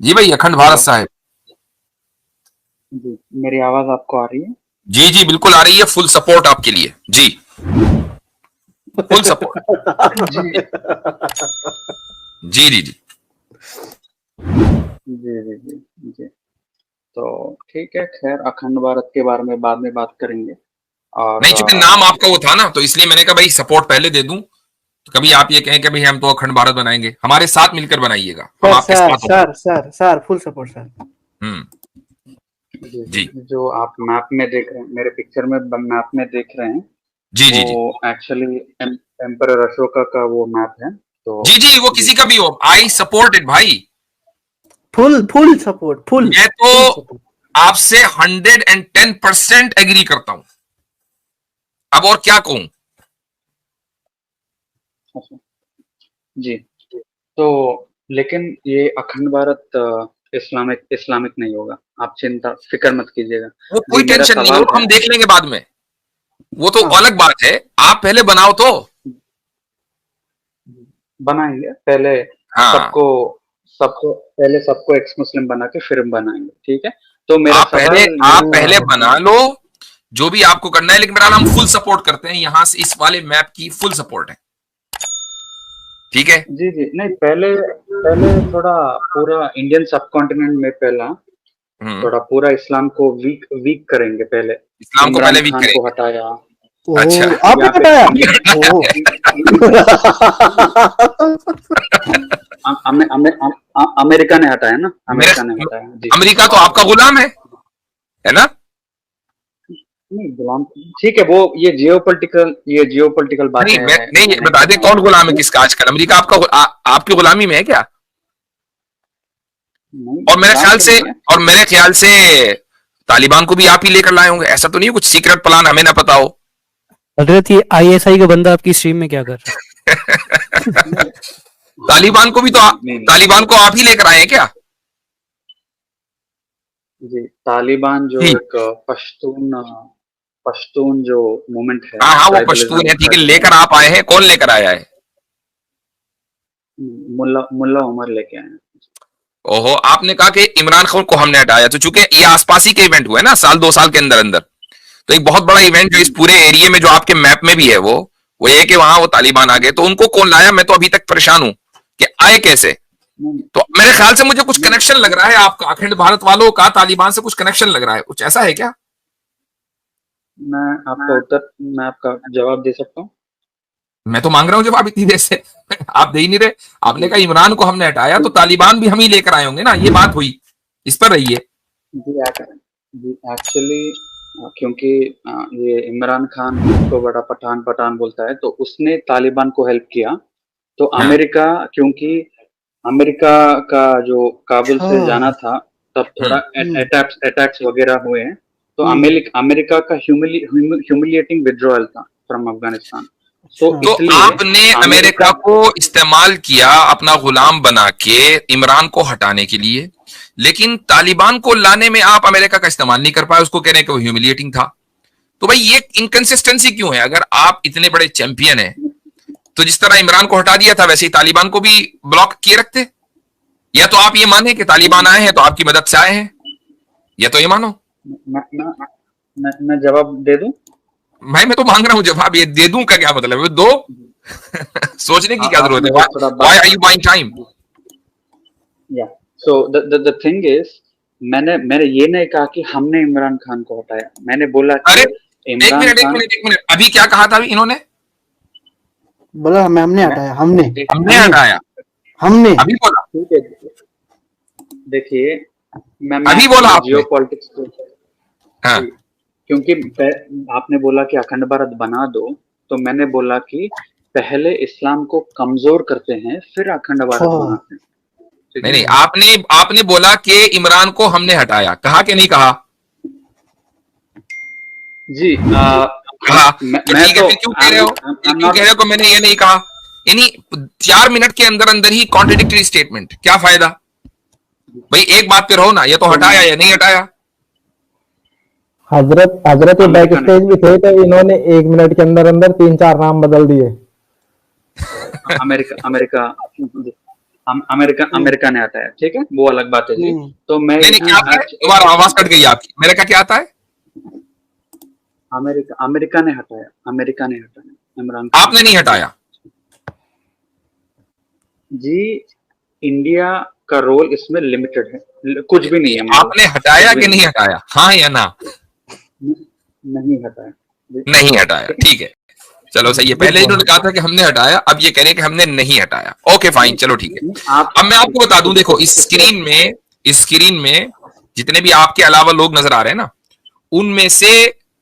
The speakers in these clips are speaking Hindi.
जी भाई, अखंड भारत हेलो। साहिब। जी, मेरी आवाज आपको आ रही है? जी जी, बिल्कुल आ रही है। फुल सपोर्ट आपके लिए जी। Full support. जी जी जी जी। जी जी जी जी। तो ठीक है, खैर अखंड भारत के बारे में बाद में बात करेंगे। और नहीं, चूंकि नाम आपका वो था ना, तो इसलिए मैंने कहा भाई सपोर्ट पहले दे दूं। तो कभी आप ये कहें कि भाई हम तो अखंड भारत बनाएंगे, हमारे साथ मिलकर बनाइएगा, हम सर आपके सर साथ होंगे। Sir sir sir full support sir. Hmm. जी जी जी, जो आप मैप में देख रहे हैं, मेरे पिक्चर में मैप में देख रहे हैं, जी वो जी जी एक्चुअली एम्परर अशोका का वो मैप है। तो जी जी, वो जी किसी का भी हो, आई सपोर्ट इट भाई। फुल फुल सपोर्ट फुल मैं तो फुल सपोर्ट। आपसे 110% एग्री करता हूं। अब और क्या कहूं। अच्छा, जी। तो लेकिन ये अखंड भारत इस्लामिक इस्लामिक नहीं होगा, आप चिंता फिक्र मत कीजिएगा। वो जी, कोई मेरा टेंशन नहीं, वो सवाल तो है। हम देख लेंगे बाद में। वो तो हाँ अलग बात है। आप पहले बनाओ तो। बनाएंगे पहले, हाँ, सबको सबको पहले सबको एक्स मुस्लिम बना के फिर हम बनाएंगे, ठीक है। तो मेरा सवाल आप ये पहले है बना कि लो जो भी आपको करना है, लेकिन मेरा हम फुल सपोर्ट करते हैं, यहां से इस वाले मैप की फुल सपोर्ट है। ठीक है। जी जी, नहीं, पहले पहले थोड़ा पूरा इंडियन सब कॉन्टिनेंट में पहला हम्म। थोड़ा पूरा इस्लाम को वीक वीक करेंगे पहले। इस्लाम को इमरान पहले वीक खान को करेंगे। हटाया, अच्छा। ओह आपने या फिर बताया। इंडिया ओह अमेरिका ने हटाया ना, मेरे अमेरिका ने हटाया जी। अमेरिका तो आपका गुलाम है ना। नहीं गुलाम, ठीक है, वो ये जियो पॉलिटिकल नहीं बातें मैं नहीं, मैं ये नहीं बता दें करूंगा। कौन गुलाम है किसका आजकल। अमेरिका आपकी गुलामी में है क्या। नहीं, और मेरे गुलाम ख्याल तो से नहीं है। और मेरे ख्याल से तालिबान को भी आप ही लेकर लाए होंगे। ऐसा तो नहीं है कुछ सीक्रेट प्लान हमें ना पता हो। हजरत ये आईएसआई का बंदा आपकी स्ट्रीम में क्या कर रहा नहीं तालिबान को भी तो नहीं नहीं, तालिबान को आप ही लेकर आए हैं क्या। जी, तालिबान जो जी। एक पश्तून जो मूवमेंट है, हाँ हाँ, वो पश्तून ट्राइबलिज्म है, ठीक है, ट्राइबलिज्म लेकर आप आए हैं। कौन लेकर आया है। मुल्ला मुल्ला उमर लेके आए हैं। ओहो, आपने कहा कि इमरान खान को हमने हटाया, तो चूंकि ये आसपास ही के इवेंट हुए ना, साल 2 साल के अंदर अंदर, तो एक बहुत बड़ा इवेंट जो इस पूरे एरिया में जो आपके मैप में भी है वो ये कि वहां वो तालिबान आ गए। तो उनको कौन लाया, मैं तो अभी तक परेशान हूं कि आए कैसे। नहीं तो मेरे ख्याल से मुझे कुछ नहीं, कनेक्शन लग रहा है आपका, अखंड भारत वालों का तालिबान से कुछ कनेक्शन लग रहा है, कुछ ऐसा है क्या। मैं आपका जवाब दे सकता हूँ। मैं तो मांग रहा हूं जवाब इतनी देर से। आप दे ही नहीं रहे। आपने कहा इमरान को हमने हटाया, तो तालिबान भी हम ही लेकर आए होंगे ना, ये बात हुई। इस पर रहिए। जी जी, एक्चुअली क्योंकि ये इमरान खान को बड़ा पठान पठान बोलता है, तो उसने तालिबान को हेल्प किया। तो हाँ। अमेरिका, क्योंकि अमेरिका का जो काबुल अच्छा। से जाना था, तब थोड़ा हम्म अटैक्स अटैक्स वगैरह हुए हैं। तो हम्म। अमेरिका का ह्यूमिलिएटिंग विड्रॉल था फ्रॉम अफगानिस्तान। तो अच्छा। तो इसलिए आपने अमेरिका, अमेरिका को इस्तेमाल किया अपना गुलाम बना के इमरान को हटाने के लिए, लेकिन तालिबान को लाने में आप अमेरिका का इस्तेमाल नहीं कर पाए, उसको कहने कि वो ह्यूमिलिएटिंग था। तो भाई ये इनकंसिस्टेंसी क्यों है। अगर आप इतने बड़े चैंपियन हैं, तो जिस तरह इमरान को हटा दिया था वैसे ही तालिबान को भी ब्लॉक किए रखते। या तो आप ये माने कि तालिबान आए हैं तो आपकी मदद से आए हैं, या तो ये मानो। मैं जवाब दे दूं। मैं तो मांग रहा हूं जवाब, ये दे दूं का क्या मतलब है दो। सोचने की क्या आप जरूरत मुझे है। थोड़ा व्हाई बात, आर यू बाइंग टाइम। या सो द थिंग इज, मैंने ये नहीं कहा कि हमने इमरान खान को हटाया। मैंने बोला अरे कि एक इमरान मिनट एक खान, मिनट एक मिनट, अभी क्या कहा था अभी इन्होंने। बोला हमने मैं हटाया हमने एक हमने हमने हटाया। हमने। अभी बोला। ठीक है, देखिए, मैं अभी बोला जियो आपने। पॉलिटिक्स हाँ। जी, क्योंकि आपने बोला कि अखंड भारत बना दो, तो मैंने बोला कि पहले इस्लाम को कमजोर करते हैं, फिर अखंड अच्छा। भारत बनाते हैं, ठीक नहीं है। नहीं, आपने आपने बोला कि इमरान को हमने हटाया, कहा कि नहीं कहा। जी, कहा। तो मैं ठीक है, तो फिर क्यों कह आई रहे एम हो, फिर क्यों नॉट, कह रहे हो कि मैंने ये नहीं कहा। यानी 4 मिनट के अंदर अंदर ही कॉन्ट्रडिक्टरी स्टेटमेंट, क्या फायदा। भाई एक बात पे रहो ना, ये तो तो मैं हटाया या नहीं हटाया। हजरत हजरत ये बैक अमेरिका ने स्टेज भी थे तो इन्होंने 1 मिनट के अंदर अंदर 3 4 नाम बदल दिए। अमेरिका अमेरिका अमेरिका ने हटाया, ठीक है, वो अलग बात है जी। तो मैं नहीं क्या आता है, दोबारा आवाज कट गई आपकी, अमेरिका क्या आता है? अमेरिका ने हटाया इमरान खान। आपने नहीं हटाया जी, इंडिया का रोल इसमें लिमिटेड है, कुछ भी नहीं है। आपने हटाया कि नहीं हटाया, हाँ या ना? नहीं हटाया। नहीं हटाया, ठीक है, चलो सही है। पहले इन्होंने कहा था कि हमने हटाया, अब ये कह रहे हैं कि हमने नहीं हटाया। ओके फाइन, चलो ठीक है। अब मैं आपको बता दूं, देखो इस स्क्रीन में जितने भी आपके अलावा लोग नजर आ रहे हैं ना, उनमें से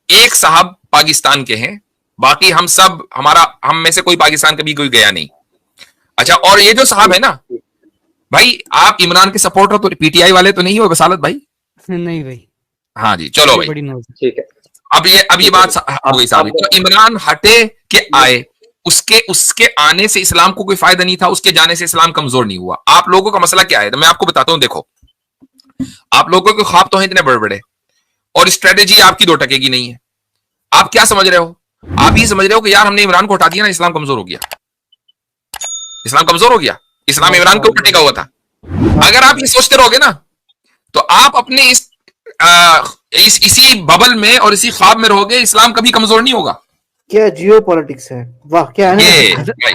एक साहब पाकिस्तान के हैं, बाकी हम सब हम में से कोई पाकिस्तान कभी कोई गया नहीं। अच्छा, और ये जो साहब है ना भाई, आप इमरान के सपोर्टर तो पीटीआई वाले तो नहीं हो बसालत भाई? नहीं भाई। हाँ जी, चलो भाई, ठीक है। अब ये बात हो गई साबित। तो इमरान हटे के आए, उसके आने से इस्लाम को कोई फायदा नहीं था, उसके जाने से इस्लाम कमजोर नहीं हुआ। आप लोगों का मसला क्या है, तो मैं आपको बताता हूं। देखो, आप लोगों के ख्वाब तो हैं इतने बड़े बड़े, और स्ट्रेटेजी आपकी 2 टके की नहीं है। आप क्या समझ रहे हो? आप ये समझ रहे हो कि यार हमने इमरान को हटा दिया ना, इस्लाम कमजोर हो गया। इस्लाम कमजोर हो गया, इस्लाम इमरान के ऊपर टिका हुआ था। अगर आप ये सोचते रहोगे ना, तो आप अपने इसी बबल में और इसी ख्वाब में रहोगे, इस्लाम कभी कमजोर नहीं होगा। क्या जियो पॉलिटिक्स है, वाह क्या है।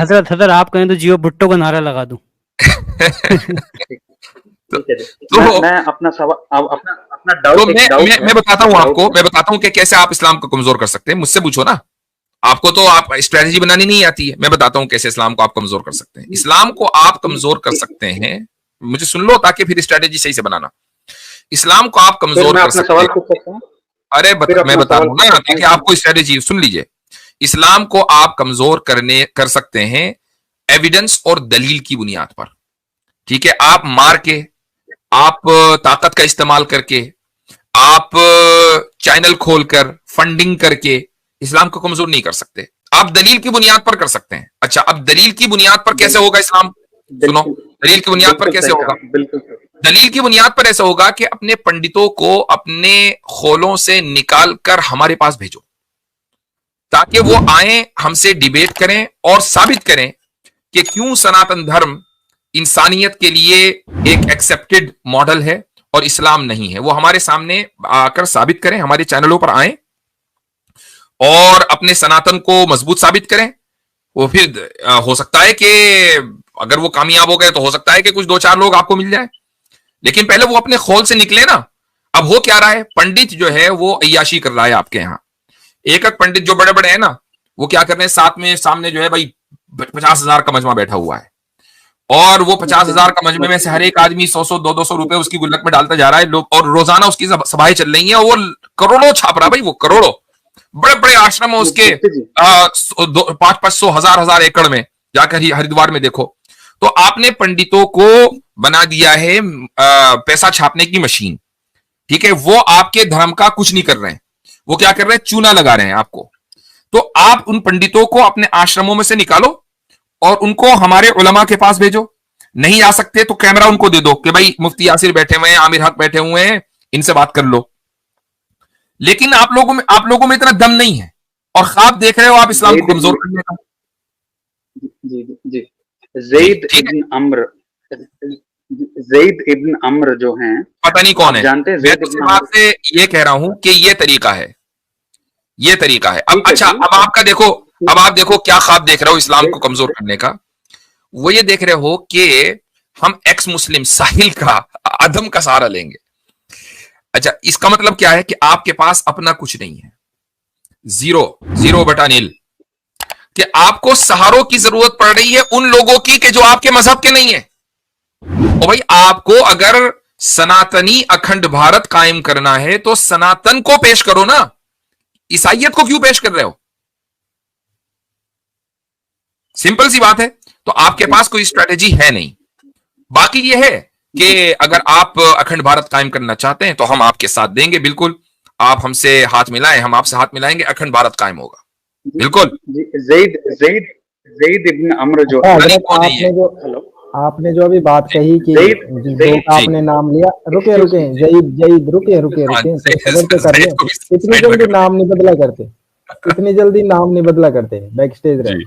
हजरत आप कहें तो जियो भुट्टो का नारा लगा दूं। तो मैं अपना सवाल अपना डाउट मैं बताता हूं आपको, मैं बताता हूं कि कैसे आप इस्लाम को कमजोर कर सकते हैं। मुझसे पूछो ना, आपको तो आप स्ट्रेटेजी बनानी नहीं आती है। मैं बताता हूं कैसे इस्लाम को आप कमजोर कर सकते हैं। इस्लाम को आप कमजोर कर सकते हैं, मुझे सुन लो ताकि फिर स्ट्रेटेजी सही से बनाना। इस्लाम को आप कमजोर कर सकते हैं। अरे मैं बता रहा हूं ना, ताकि आपको स्ट्रेटेजी सुन लीजिए। इस्लाम को आप कमजोर कर सकते हैं एविडेंस और दलील की बुनियाद पर, ठीक है। आप मार के, आप ताकत का इस्तेमाल करके, आप चैनल खोलकर, फंडिंग करके इस्लाम को कमजोर नहीं कर सकते। आप दलील की बुनियाद पर कर सकते हैं। अच्छा, अब दलील की बुनियाद पर कैसे होगा इस्लाम? सुनो, दलील की बुनियाद पर कैसे होगा? दलील की बुनियाद पर ऐसा होगा कि अपने पंडितों को अपने खोलों से निकाल कर हमारे पास भेजो, ताकि वो आए, हमसे डिबेट करें और साबित करें कि क्यों सनातन धर्म इंसानियत के लिए एक एक्सेप्टेड मॉडल है और इस्लाम नहीं है। वो हमारे सामने आकर साबित करें, हमारे चैनलों पर आए और अपने सनातन को मजबूत साबित करें। वो फिर हो सकता है कि अगर वो कामयाब हो गए तो हो सकता है कि कुछ 2-4 लोग आपको मिल जाए, लेकिन पहले वो अपने खोल से निकले ना। अब हो क्या रहा है, पंडित जो है वो अय्याशी कर रहा है आपके यहाँ। एक पंडित जो बड़े बड़े हैं ना, वो क्या कर रहे हैं, साथ में सामने जो है भाई 50,000 का मजमा बैठा हुआ है, और वो 50,000 का मजमे में से हर एक आदमी 100-100, 200 रुपए उसकी गुल्लक में डालता जा रहा है लोग, और रोजाना उसकी सभाएं चल रही हैं, और वो करोड़ों छाप रहा है भाई, वो करोड़ों। बड़े बड़े आश्रम है उसके, 500-500, 1,000 एकड़ में जाकर हरिद्वार में देखो। तो आपने पंडितों को बना दिया है पैसा छापने की मशीन, ठीक है। वो आपके धर्म का कुछ नहीं कर रहे हैं, वो क्या कर रहे हैं, चूना लगा रहे हैं आपको। तो आप उन पंडितों को अपने आश्रमों में से निकालो और उनको हमारे उलमा के पास भेजो। नहीं आ सकते तो कैमरा उनको दे दो कि भाई मुफ्ती यासिर बैठे हुए हैं, आमिर हक बैठे हुए हैं, इनसे बात कर लो। लेकिन आप लोगों में इतना दम नहीं है, और ख्वाब देख रहे हो आप इस्लाम को कमजोर करने का। जी ज़ैद इब्न अम्र जो हैं, पता नहीं कौन है, जानते हैं? मैं तो बात से ये कह रहा हूं कि ये तरीका है, ये तरीका है। अब अच्छा, अब आप देखो क्या ख्वाब देख रहे हो इस्लाम को कमजोर करने का। वो ये देख रहे हो कि हम एक्स मुस्लिम साहिल का, अदम का सहारा लेंगे। अच्छा, इसका मतलब क्या है कि आपके पास अपना कुछ नहीं है, 0 कि आपको सहारों की जरूरत पड़ रही है उन लोगों की कि जो आपके मजहब के नहीं है। और भाई, आपको अगर सनातनी अखंड भारत कायम करना है तो सनातन को पेश करो ना, ईसाइयत को क्यों पेश कर रहे हो? सिंपल सी बात है। तो आपके पास कोई स्ट्रेटेजी है नहीं। बाकी यह है कि अगर आप अखंड भारत कायम करना चाहते हैं तो हम आपके साथ देंगे, बिल्कुल। आप हमसे हाथ मिलाएं, हम आपसे हाथ मिलाएंगे, अखंड भारत कायम होगा, बिल्कुल। ज़ैद इब्न अम्र जो आपने जो अभी बात कही कि जो आपने नाम लिया, रुके इतनी जल्दी नाम नहीं बदला करते, बैक स्टेज रहे।